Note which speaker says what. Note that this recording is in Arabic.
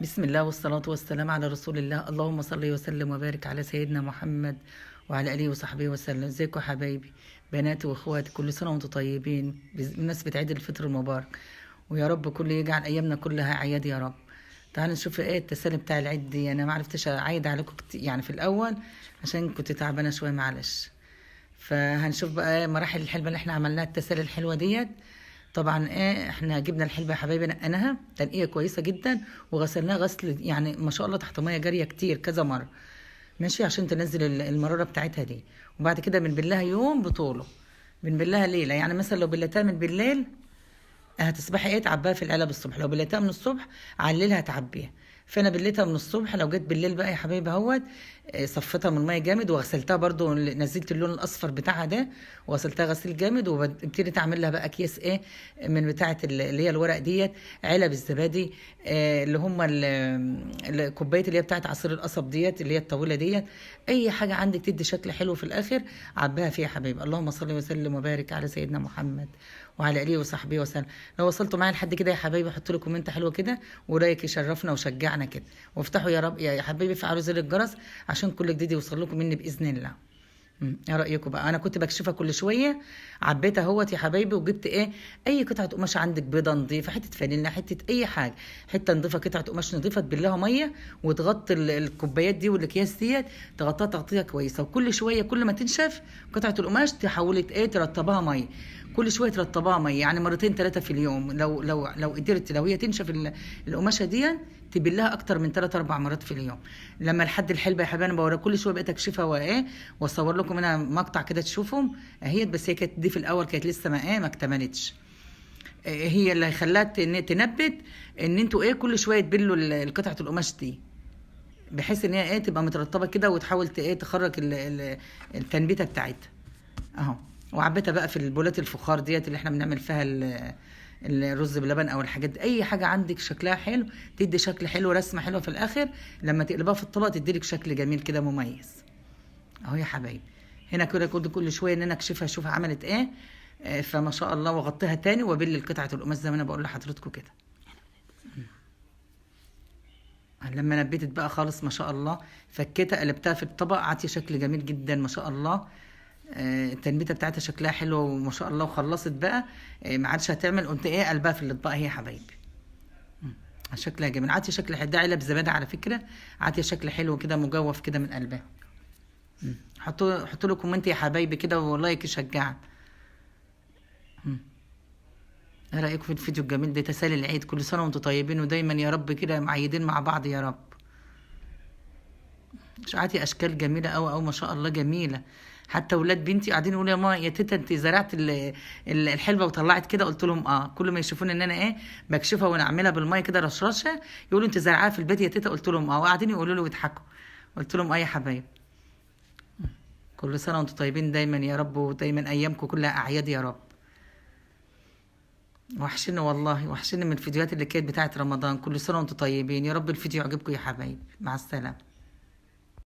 Speaker 1: بسم الله والصلاة والسلام على رسول الله. اللهم صل وسلم وبارك على سيدنا محمد وعلى آله وصحبه وسلم. ازيكم يا حبايبي، بناتي واخواتي، كل سنة وانتم طيبين بمناسبة عيد الفطر المبارك، ويا رب كل يجعل ايامنا كلها اعياد يا رب. تعالوا نشوف ايه التسالي بتاع العيد دي. انا ما عرفتش اعيد عليكم كتير يعني في الاول عشان كنت تعبانة شوية، معلش. فهنشوف بقى مراحل الحلبة اللي احنا عملناها، التسالي الحلوة ديت. طبعا احنا جبنا الحلبة يا حبايبي، نقناها تنقية كويسة جدا، وغسلناها غسل يعني ما شاء الله تحت مية جارية كتير كذا مرة، ماشي، عشان تنزل المرارة بتاعتها دي. وبعد كده بنبلها يوم بطوله، بنبلها ليلة. يعني مثلا لو بلتها من بالليل هتصبحي ايه تعبيها في العلب الصبح، لو بليتها من الصبح عللها تعبيها. فانا بليتها من الصبح، لو جيت بالليل بقى يا حبايبي اهوت صفيتها من الميه جامد، وغسلتها برضو، نزلت اللون الاصفر بتاعها ده وغسلتها غسيل جامد، وابتديت اعمل لها بقى اكياس ايه من بتاعه اللي هي الورق ديت، علب الزبادي، اللي هم الكوبايه اللي هي بتاعه عصير القصب ديت اللي هي الطويله ديت. اي حاجه عندك تدي شكل حلو في الاخر عبيها فيها يا حبايبي. اللهم صل وسلم وبارك على سيدنا محمد وعلى اله وصحبه وسلم. لو وصلتوا معايا لحد كده يا حبايبي حطوا لي كومنت حلو كده ورايك يشرفنا وشجعنا كده، وافتحوا يا رب يا حبايبي فعلوا زر الجرس عشان كل جديد يوصل لكم مني باذن الله. ايه رايكم بقى؟ انا كنت بكشفها كل شويه، عبيتها اهوت يا حبايبي، وجبت ايه اي قطعه قماش عندك، بيضه نظيفه، حته فانيلا، حته اي حاجه، حته نظيفه، قطعه قماش نظيفه، تبلها ميه وتغطي الكوبايات دي والاكياس ديت، تغطيها تغطيه كويسه، وكل شويه كل ما تنشف قطعه القماش تحولي ايه ترطبها ميه، كل شويه ترطبها ميه، يعني مرتين ثلاثه في اليوم. لو قدرت، لو هي تنشف القماشه دي تبلها اكتر من 3 4 مرات في اليوم. لما لحد الحلبه يا حبايبي انا بوريها كل شويه، بقيت اكشفها وايه واصور لكم منها مقطع كده تشوفهم اهيت. بس هي كانت دي في الاول كانت لسه ما اكتملتش. هي اللي خلاها تنبت ان انتوا ايه كل شويه تبلوا القطعه القماش دي، بحيث ان هي ايه تبقى مترطبه كده، وتحاول ايه تخرج التنبيته بتاعتها اهو. وعبيتها بقى في البولات الفخار ديت اللي احنا بنعمل فيها الرز بلبن او الحاجات دي. اي حاجه عندك شكلها حلو تدي شكل حلو، رسمه حلوه في الاخر، لما تقلبها في الطبق تديلك شكل جميل كده مميز اهو يا حبايبي. هنا كده كل شويه ان انا اكشفها اشوفها عملت ايه، فما شاء الله، واغطيها تاني وابل قطعه القماش زي ما انا بقول لحضراتكم كده. لما نبتت بقى خالص ما شاء الله، فكيتها قلبتها في الطبق، عطي شكل جميل جدا ما شاء الله. التنبيته بتاعتها شكلها حلو وما شاء الله، وخلصت بقى ما عادش هتعمل، قلت ايه قلبها في الاطباق هي يا حبايبي. شكلها جميل، عطي شكل حلو، ده علب زبادي على فكره، عطي شكل حلو كده مجوف كده من قلبها. حطوا له كومنت يا حبايبي كده ولايك يشجعنا. ايه رايكم في الفيديو الجميل ده؟ تسالي العيد، كل سنه وانتم طيبين ودايما يا رب كده معيدين مع بعض يا رب. عاتي اشكال جميله قوي قوي ما شاء الله، جميله. حتى ولاد بنتي قاعدين يقولوا يا ماما يا تيتا انت زرعت الحلبه وطلعت كده، قلت لهم اه. كل ما يشوفوني ان انا ايه بكشفها ونعملها بالميه كده رشرشه يقولوا انت زرعاها في البيت يا تيتا، قلت لهم اه، وقاعدين يقولوا لي ويضحكوا، قلت لهم اه يا حبايب. كل سنه وانتم طيبين دايما يا رب، ودايما ايامكم كلها اعياد يا رب. وحشني والله، وحشني من الفيديوهات اللي كانت بتاعت رمضان. كل سنه وانتم طيبين، يا رب الفيديو يعجبكم يا حبايب. مع السلامه.